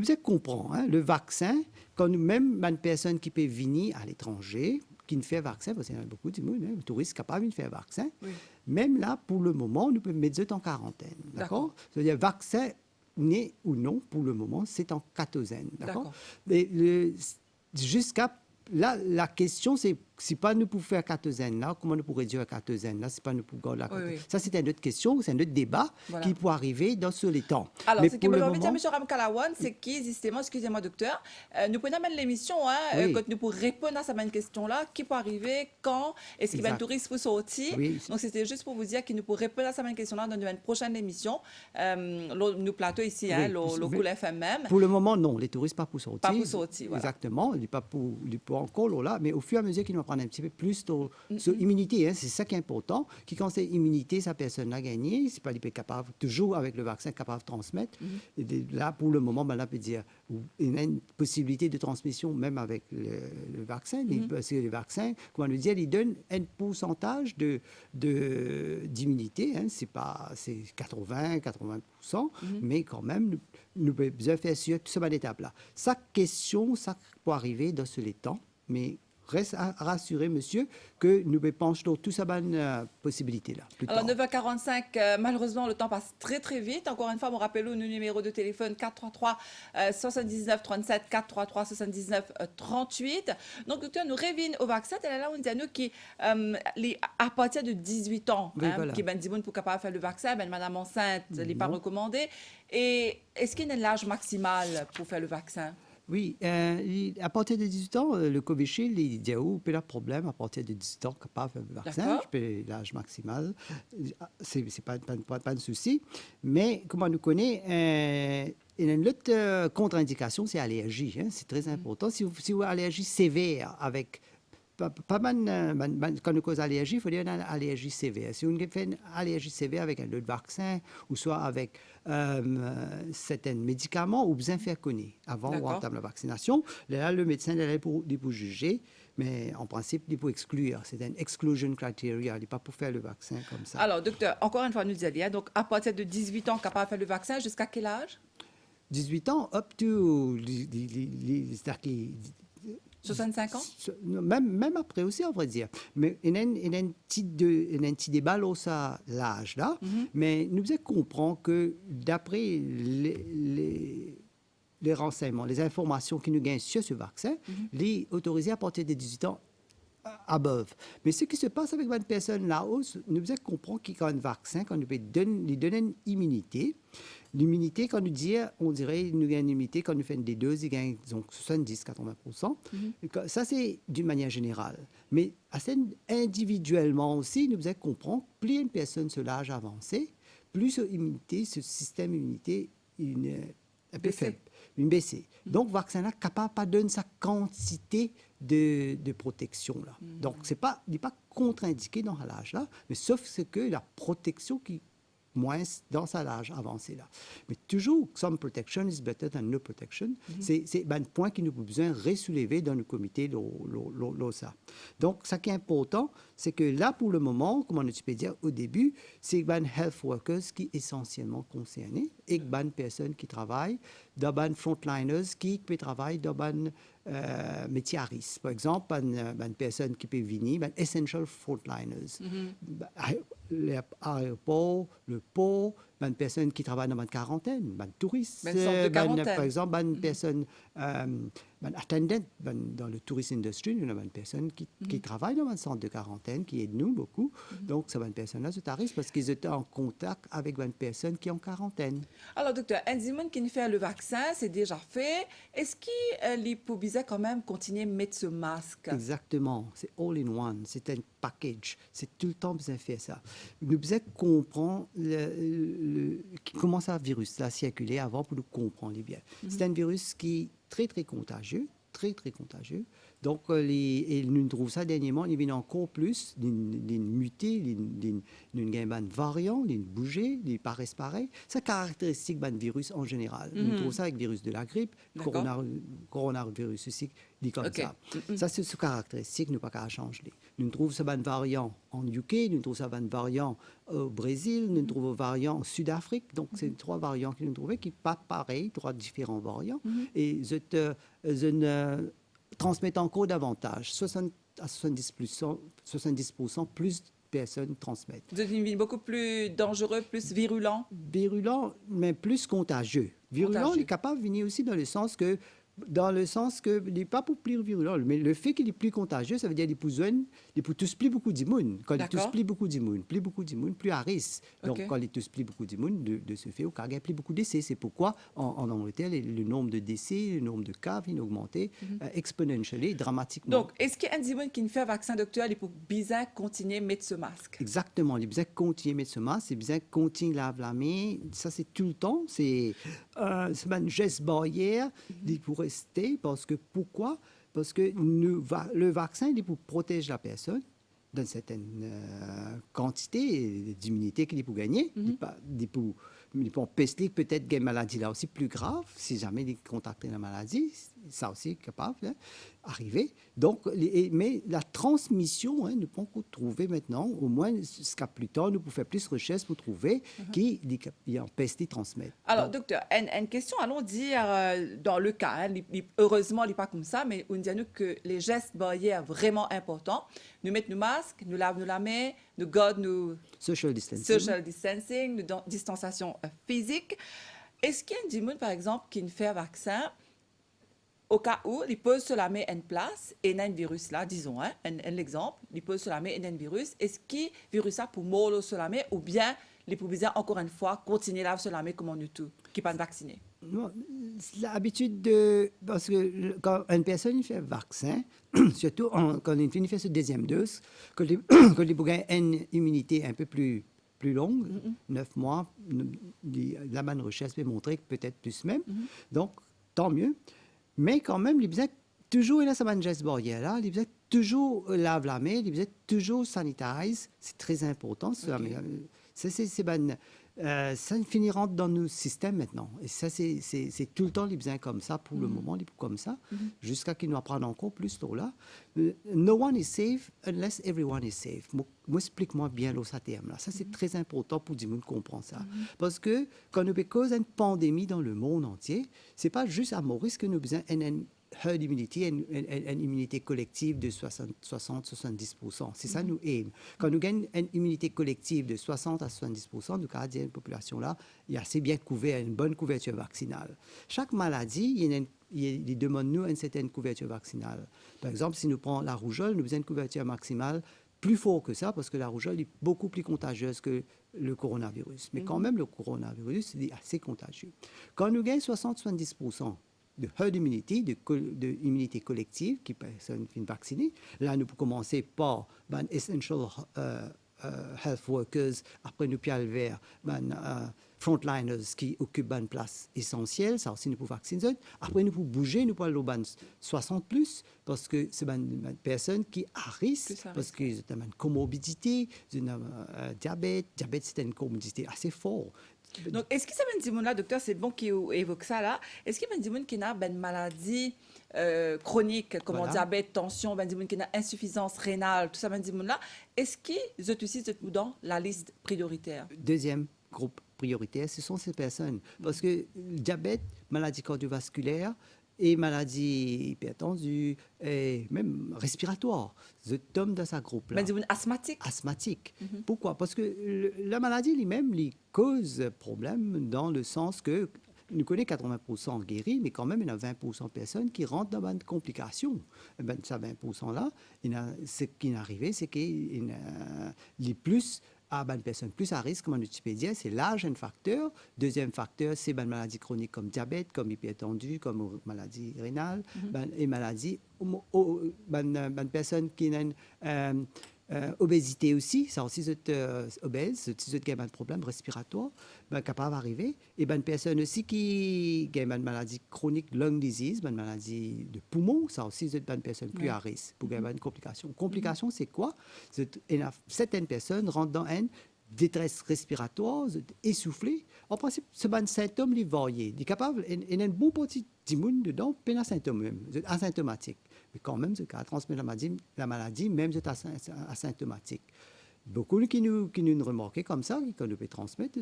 devons comprendre, hein, le vaccin, quand nous-mêmes, une personne qui peut venir à l'étranger, qui ne fait vaccin, parce qu'il y a beaucoup de monde, hein, les touristes capables de faire vaccin, même là, pour le moment, nous pouvons mettre eux en quarantaine. D'accord? C'est-à-dire, vaccin, né ou non, pour le moment, c'est en quatorzaine. D'accord? Mais jusqu'à là, la question, c'est si pas nous pour faire quatorzaine là, comment nous pour réduire la quatorzaine là, c'est pas nous pour garder la quatorzaine. Ça, c'est une autre question, c'est un autre débat qui peut arriver dans ce temps. Alors, ce qui me permet de dire, M. Ramkalawan, c'est qui, justement, excusez-moi, docteur, nous prenons même l'émission, hein, quand nous pour répondre à cette question-là, qui peut arriver, quand, est-ce qu'il y a un touriste pour sortir. Donc, c'était juste pour vous dire qu'il nous pour répondre à cette question-là dans une prochaine émission, nous plateau ici, hein, le Cool FM même. Pour le moment, non, les touristes pas pour sortir. Pas pour sortir, voilà. Exactement, il pas pour encore là, mais au fur et à mesure qu'ils nous prendre un petit peu plus sur l'immunité, hein, c'est ça qui est important. Qui quand c'est immunité, sa personne a gagné, c'est pas capable toujours avec le vaccin capable de transmettre. Et là pour le moment, là peut dire il y a une possibilité de transmission même avec le vaccin. Parce que le vaccin, comment le dire, il donne un pourcentage d'immunité. Hein, c'est 80%, mais quand même nous pouvons bien faire sur toute cette étape-là. Sa question, ça peut arriver dans ce temps, mais reste à rassurer, monsieur, que nous penchons tout ça bonne possibilité-là. Alors, 9h45, malheureusement, le temps passe très, très vite. Encore une fois, vous rappelez-nous le numéro de téléphone 433 79 37 433 79 38. Donc, docteur, nous revenons au vaccin. Et là, on dit à nous à partir de 18 ans, qui ben dit pour capable de faire le vaccin, ben madame enceinte, n'est pas recommandé. Et est-ce qu'il y a un âge maximal pour faire le vaccin? Oui, à partir de 18 ans, le Covishield, il dit où il y a un problème à partir de 18 ans capable de faire le vaccin. Je peux l'âge maximal, c'est pas de souci. Mais comme on nous connaît, il y a une autre contre-indication, c'est l'allergie. Hein, c'est très important. Si vous avez une allergie sévère avec pas mal, quand on cause allergie, il faut dire une allergie sévère. Si on fait une allergie sévère avec un autre vaccin ou soit avec certains médicaments, ou besoin de faire connaître avant ou entame la vaccination, là, le médecin est là pour juger, mais en principe, il peut exclure. C'est un exclusion criteria. Il n'est pas pour faire le vaccin comme ça. Alors, docteur, encore une fois, nous disons, donc à partir de 18 ans, capable de faire le vaccin, jusqu'à quel âge? 18 ans, up to 65 ans? Même après aussi, on va dire. Mais il y a un petit débat là, ça, l'âge là. Mais nous devons comprendre que d'après les renseignements, les informations qui nous gagnent sur ce vaccin, les autorisés à partir de 18 ans above. Mais ce qui se passe avec une personne là-haut, nous devons comprendre qu'il y a un vaccin, quand nous lui donne une immunité. L'immunité, quand nous dit, on dirait nous gagne une immunité, quand nous faisons des doses, ils gagnent 70-80%. Ça, c'est d'une manière générale. Mais assez individuellement aussi, nous devons comprendre que plus une personne se l'âge avancé, plus son immunité, ce système immunité, un peu faible, une baissée. Donc, le vaccin là capable pas donner sa quantité de protection là. Donc, il n'est pas contre-indiqué dans l'âge là, mais sauf ce que la protection qui moins dans sa l'âge avancé là. Mais toujours, some protection is better than no protection. C'est un point qui nous a besoin de ressoulever dans le comité l'OSA. Donc, ce qui est important, c'est que là, pour le moment, comme on a pu dire au début, c'est les health workers qui sont essentiellement concernés et les personnes qui travaillent dans les frontliners qui peuvent travailler dans les métiers à risque. Par exemple, une personne qui peut venir, essential frontliners. L'aéroport, le port, une personne qui travaille dans une quarantaine, une touriste, par exemple, une personne, une attendant dans le tourist industry, une personne qui travaille dans un centre de quarantaine, qui aide nous beaucoup. Donc, c'est une personne-là, c'est à risque parce qu'ils étaient en contact avec une personne qui est en quarantaine. Alors, docteur, un dimanche qui fait le vaccin, c'est déjà fait. Est-ce qu'il peut quand même continuer à mettre ce masque? Exactement. C'est all in one. C'est un package. C'est tout le temps besoin de faire ça. Nous devons comprendre comment ça virus là circulait avant pour nous comprendre bien. C'est un virus qui est très très contagieux, très très contagieux. Donc, et nous trouvons ça dernièrement, il vient encore plus d'une mutée, d'une gain variant, d'une bouger, d'une paraissent pareil. C'est caractéristique d'un virus en général. Nous trouvons ça avec le virus de la grippe, coronavirus aussi, dit comme ça. Ça, c'est ce caractéristique, nous pas qu'à changer. Nous trouvons ça d'un variant en UK, nous trouvons ça d'un variant au Brésil, nous trouvons un variant en Sud-Afrique. Donc, c'est 3 variants que nous trouvons qui pas pareils, 3 différents variants. Et transmettent encore davantage. 60 à 70% plus de personnes transmettent. Vous êtes une vie beaucoup plus dangereux, plus virulent. Virulent, mais plus contagieux. Virulent, il est capable de venir aussi dans le sens que il n'est pas pour plus virulent, mais le fait qu'il est plus contagieux, ça veut dire qu'il peut tous plus beaucoup d'immunes. Quand il tous plus beaucoup d'immunes, plus à risque. Donc, quand il tous plus beaucoup d'immunes, de ce fait, il y a plus beaucoup de décès. C'est pourquoi, en Angleterre, le nombre de décès, le nombre de cas vient augmenter exponentiellement, dramatiquement. Donc, est-ce qu'il y a un monde qui ne fait un vaccin docteur, il faut bien continuer à mettre ce masque? Exactement. Il faut continuer à mettre ce masque, il faut continuer à laver la main. Ça, c'est tout le temps. C'est un geste barrière pour rester. Parce que pourquoi? Parce que le vaccin, il est pour protéger la personne d'une certaine quantité d'immunité qu'il est pour gagner. Il peut empêcher peut-être qu'il y ait une maladie là aussi plus grave, si jamais il contacte la maladie. Ça aussi est capable d'arriver. Donc, mais la transmission, nous pouvons trouver maintenant, au moins jusqu'à plus tard, nous pouvons faire plus de recherches pour trouver qui empêche de transmettre. Alors, docteur, une question, allons dire, dans le cas, heureusement, il n'est pas comme ça, mais on dit à nous que les gestes barrières vraiment importants, nous mettons nos masques, nous lavons la main, nous gardons nos social distancing, nous distanciation physique. Est-ce qu'il y a un monde, par exemple, qui ne fait un vaccin au cas où il peut se la mettre en place et il y a un virus là, disons, un exemple, il peut se la mettre un virus, est-ce que virus ça pour mourir se la mettre ou bien il peut bien encore une fois continuer à se la mettre comme on est tout, qui n'est pas vacciné? Non, l'habitude de... Parce que quand une personne fait un vaccin, surtout quand il fait sa deuxième dose, quand il a une immunité un peu plus longue, 9 mois, la bonne recherche peut montrer que peut-être plus même. Donc, tant mieux. Mais quand même, il faisait toujours, il a sa geste barrière là, il faisait toujours lave la main, il faisait toujours sanitize. C'est très important. Ça finira dans nos systèmes maintenant. Et ça, c'est tout le temps, il faisait comme ça pour le moment, il comme ça, jusqu'à qu'il nous apprenne encore plus tôt là. No one is safe unless everyone is safe. Explique-moi bien ce terme-là. Ça, c'est très important pour que tout le monde comprenne ça. Parce que quand nous cause une pandémie dans le monde entier, c'est pas juste à Maurice que nous avons une herd immunity, une immunité collective de 60-70%. C'est ça nous aime. Quand nous gagnons une immunité collective de 60 à 70%, nous avons une population là, il est assez bien couvert, une bonne couverture vaccinale. Chaque maladie, il demande nous une certaine couverture vaccinale. Par exemple, si nous prenons la rougeole, nous avons une couverture maximale plus fort que ça, parce que la rougeole est beaucoup plus contagieuse que le coronavirus. Mais quand même, le coronavirus est assez contagieux. Quand nous gagnons 60-70% de herd immunity, de immunité collective, qui personne finit vaccinée, là, nous pouvons commencer par essential health workers, après nous puis aller vers frontliners qui occupent une place essentielle, ça aussi nous pouvons vacciner. Après nous pouvons bouger, nous pouvons aller 60 plus, parce que c'est une personne qui a risque, parce qu'ils ont une comorbidité, diabète c'est une comorbidité assez forte. Donc, est-ce que ça veut dire, là, docteur, c'est bon qu'il évoque ça là, est-ce qu'il y a des gens qui ont une maladie chronique, comme le diabète, tension, des gens qui ont insuffisance rénale, tout ça, des gens là, est-ce qu'ils sont aussi dans la liste prioritaire? Deuxième groupe prioritaire, ce sont ces personnes. Parce que le diabète, maladie cardiovasculaire, et maladie hypertendue, et même respiratoire. Je tombe dans ce groupe-là. Mais asthmatique. Asthmatique. Pourquoi? Parce que la maladie elle-même lui cause problème dans le sens que nous connaissons 80% guéris, mais quand même, il y a 20% de personnes qui rentrent dans une complication. Et bien, ces 20%-là, ce qui est arrivé, c'est qu'il y a plus à une personne plus à risque, comme on peut dire, c'est l'âge, un facteur. Deuxième facteur, c'est une maladie chronique comme diabète, comme hypertendue, comme maladie rénale, et maladie, une personne qui a Obésité aussi, ça aussi, vous êtes obèse, si vous avez un problème respiratoire, ben, capable d'arriver. Et ben, une personne aussi qui a une maladie chronique, lung disease, une maladie de poumon, ça aussi, vous êtes une personne plus à risque pour avoir une complication. Complication, c'est quoi? Certaines personnes rentrent dans une détresse respiratoire, essoufflé. En principe, ce sont des symptômes les variés. Il est capable, il y a une bonne partie d'immun dedans, pas un symptôme même, asymptomatique. Mais quand même, ce cas transmet la maladie, même c'est asymptomatique. Beaucoup qui nous remarquent comme ça, qu'on peut transmettre,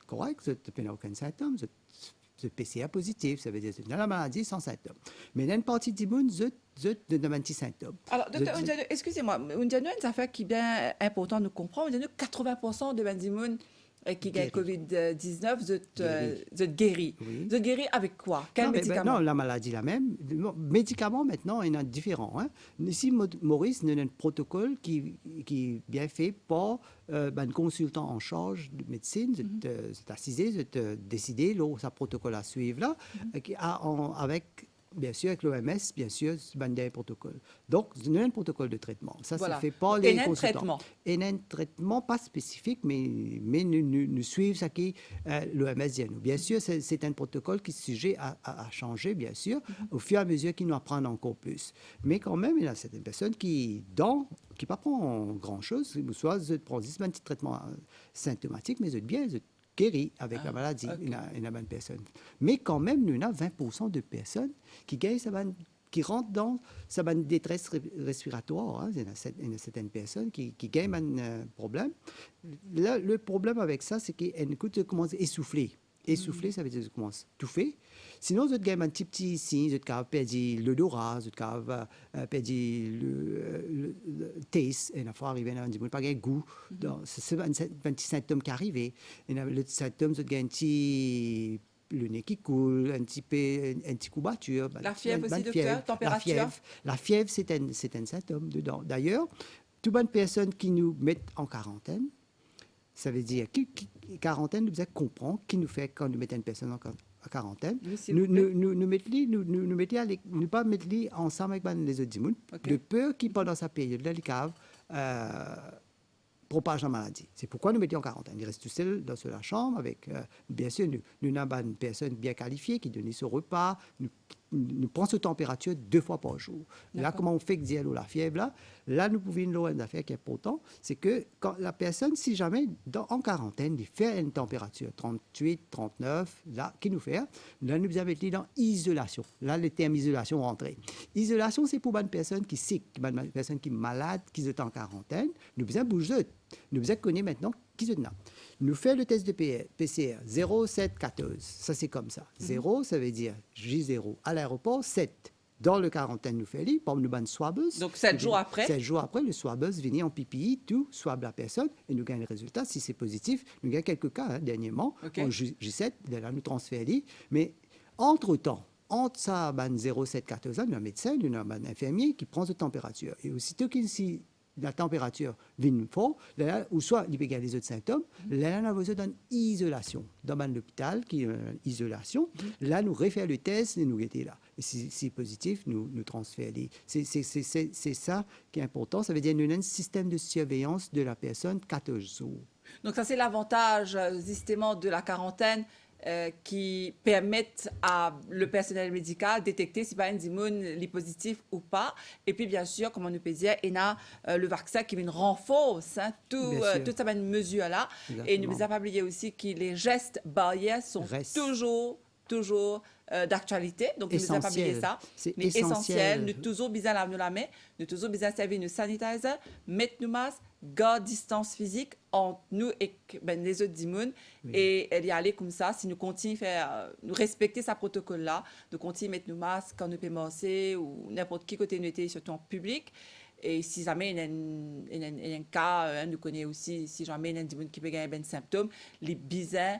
correct, ça n'a aucun symptôme, c'est PCR positif, ça veut dire que c'est la maladie sans symptômes. Mais il y a une partie d'immun, c'est de un petit symptôme. Alors, docteur, excusez-moi, on a une affaire qui est bien importante de comprendre. On a 80% de Banzimoun qui gagne COVID-19, vous êtes guéri. Oui. Vous êtes guéri avec quoi? Quel médicament? Non, la maladie la même. Médicaments, maintenant, il y en a différents. Hein. Ici, Maurice, il y a un protocole qui est bien fait par un consultant en charge de médecine. C'est assisé, c'est décidé, là, ça protocole à suivre là, avec... Bien sûr, avec l'OMS, bien sûr, c'est un protocole. Donc, il y a un protocole de traitement. Ça, voilà. ça fait pas les consultants. traitement. Et un traitement pas spécifique, mais nous suivons ce que l'OMS dit à nous. Bien sûr, c'est un protocole qui est sujet à changer, bien sûr, au fur et à mesure qu'il nous apprend encore plus. Mais quand même, il y a certaines personnes qui ne pas prendre grand-chose, soit ils prennent juste un petit traitement symptomatique, mais ils bien, guéri avec la maladie, une bonne personne. Mais quand même, nous avons 20% de personnes qui rentrent dans sa détresse respiratoire. Hein. Il y a certaines personnes qui gagnent un problème. Là, le problème avec ça, c'est qu'elles commencent à essouffler. Essouffler, ça veut dire qu'elles commencent à touffer. Sinon, vous avez un petit signe, vous avez perdu l'odorat, vous avez perdu le taste, et il faut arriver à un petit pas de goût. C'est un petit symptôme qui arrive. Et le symptôme, vous avez un petit le nez qui coule, un petit courbature. La fièvre aussi, docteur, température. La fièvre, c'est un symptôme dedans. D'ailleurs, toute bonne personne qui nous met en quarantaine, ça veut dire quarantaine, nous devons comprendre qui nous fait quand nous mettons une personne en quarantaine. Nous pas mettre ensemble avec les autres immunes, de peur qu'ils, pendant sa période-là, les caves, propage la maladie. C'est pourquoi nous mettons en quarantaine. Il reste tout seul dans la chambre avec, bien sûr, nous avons une personne bien qualifiée qui donne son repas, nous prenons sa température 2 fois par jour. Là, comment on fait que dire la fièvre là, nous pouvons avoir une affaire qui est importante, c'est que quand la personne, si jamais en quarantaine, il fait une température 38, 39, là, qui nous fait, là, nous avons été dans isolation. Là, le terme isolation rentré. Isolation, c'est pour une personne qui est sick, une personne qui est malade, qui est en quarantaine. Nous avons bouger. Nous avons connaître maintenant qui est là. Nous faisons le test de PCR 0, 7, 14. Ça, c'est comme ça. 0, ça veut dire J0 à l'aéroport, 7. Dans le quarantaine, nous faisons, par nous une swabbeuse. Donc, 7 jours après? 7 jours après, le swabbeuse vient en PPI, tout, swab la personne, et nous gagnons le résultat. Si c'est positif, nous gagnons quelques cas, dernièrement. En J7, là, nous transférons. Mais entre-temps, entre ça, 0, 7, 14 ans, nous avons un médecin, nous avons un infirmier qui prend cette température. Et aussitôt qu'il la température vient fort, ou soit il peut y avoir des autres symptômes, là, on a besoin d'une isolation. Dans l'hôpital, qui est une isolation, là, nous refaire le test et nous étions là. Et si c'est positif, nous transférons. C'est ça qui est important. Ça veut dire qu'il y a un système de surveillance de la personne 14 jours. Donc, ça, c'est l'avantage, justement, de la quarantaine qui permettent à le personnel médical de détecter si un immune est positif ou pas. Et puis, bien sûr, comme on nous peut dire, il y a le vaccin qui vient renforcer toute cette mesure-là. Et ne vous pas oublier aussi que les gestes barrières sont toujours d'actualité. Donc, ne vous pas oublier ça. Mais essentiel. Nous toujours besoin de laver la main, nous toujours besoin de servir de sanitizer, mettre nos masques, garder distance physique entre nous et les autres immunes et y aller comme ça. Si nous continuons à nous respecter ce protocole-là, nous continuons à mettre nos masques quand nous pouvons marcher ou n'importe qui côté nous était, surtout en public. Et si jamais il y a un cas, nous connaissons aussi, si jamais il y a un immune qui peut gagner des symptômes, les bisins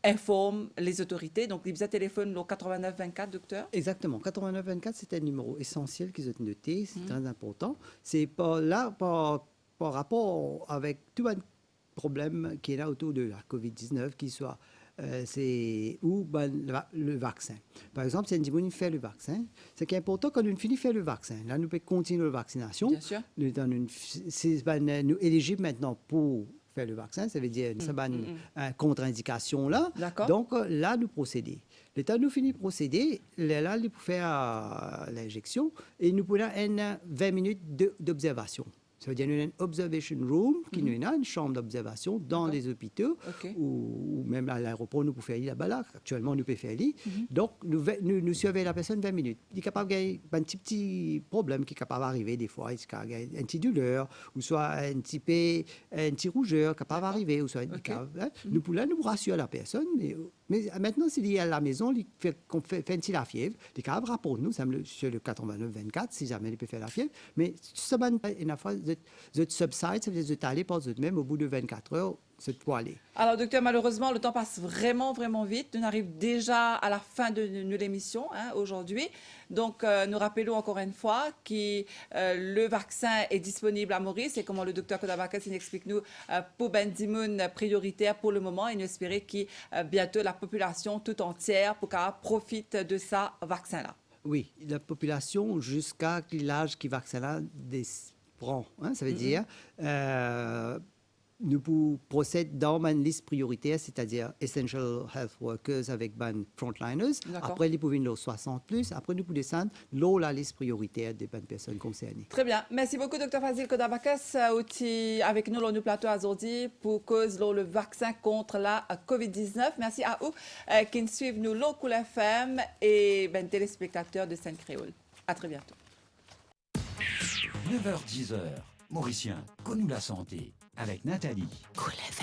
informe les autorités. Donc, les bisins téléphonent le 8924, docteur? Exactement. 8924, c'est un numéro essentiel qu'ils ont noté. C'est très important. C'est pas là par rapport avec tout un problème qui est là autour de la COVID-19, qu'il soit c'est où ben, le vaccin. Par exemple, si on fait le vaccin, c'est important quand on finit de faire le vaccin. Là, nous pouvons continuer la vaccination. Bien sûr. Si ben, nous éligibles maintenant pour faire le vaccin, ça veut dire ça va une contre-indication là. D'accord. Donc là, nous procéder. Le temps nous finit de procéder, là, nous pouvons faire l'injection et nous pouvons avoir 20 minutes d'observation. Ça veut dire une observation room, qui nous a une chambre d'observation dans les hôpitaux OK. ou même à l'aéroport, nous pouvons faire là-bas. Là. Actuellement, nous pouvons faire là. Donc, nous surveillons la personne 20 minutes. Il est capable d'avoir un petit problème qui est capable d'arriver des fois. Il y a une petite douleur, ou soit un petit rougeur capable d'arriver, ou soit une Nous pouvons nous rassurer la personne, mais maintenant, s'il est à la maison, il fait la fièvre, il est capable de rapporter nous, sur le 89-24, si jamais il peut faire la fièvre. Mais ça va une fois, vous subside, ça veut dire que vous allez par vous-même au bout de 24 heures, c'est pour aller. Alors, docteur, malheureusement, le temps passe vraiment, vraiment vite. Nous arrivons déjà à la fin de l'émission aujourd'hui. Donc, nous rappelons encore une fois que le vaccin est disponible à Maurice et comment le docteur Kodabakas explique-nous pour Bendimoun prioritaire pour le moment et nous espérons que bientôt la population tout entière profite de ce vaccin-là. Oui, la population jusqu'à l'âge qui vaccin prend. Ça veut dire nous procédons dans une liste prioritaire, c'est-à-dire Essential Health Workers avec une Frontliners. Après, nous pouvons 60 plus. Après, nous pouvons descendre la liste prioritaire des personnes concernées. Très bien. Merci beaucoup, Dr. Fazil Kodabakas, avec nous dans le plateau aujourd'hui pour cause le vaccin contre la COVID-19. Merci à vous qui nous suivent nous, Local FM et téléspectateurs de Sainte-Créole. À très bientôt. 9h-10h, Mauricien, connu la santé, avec Nathalie. Cool FM.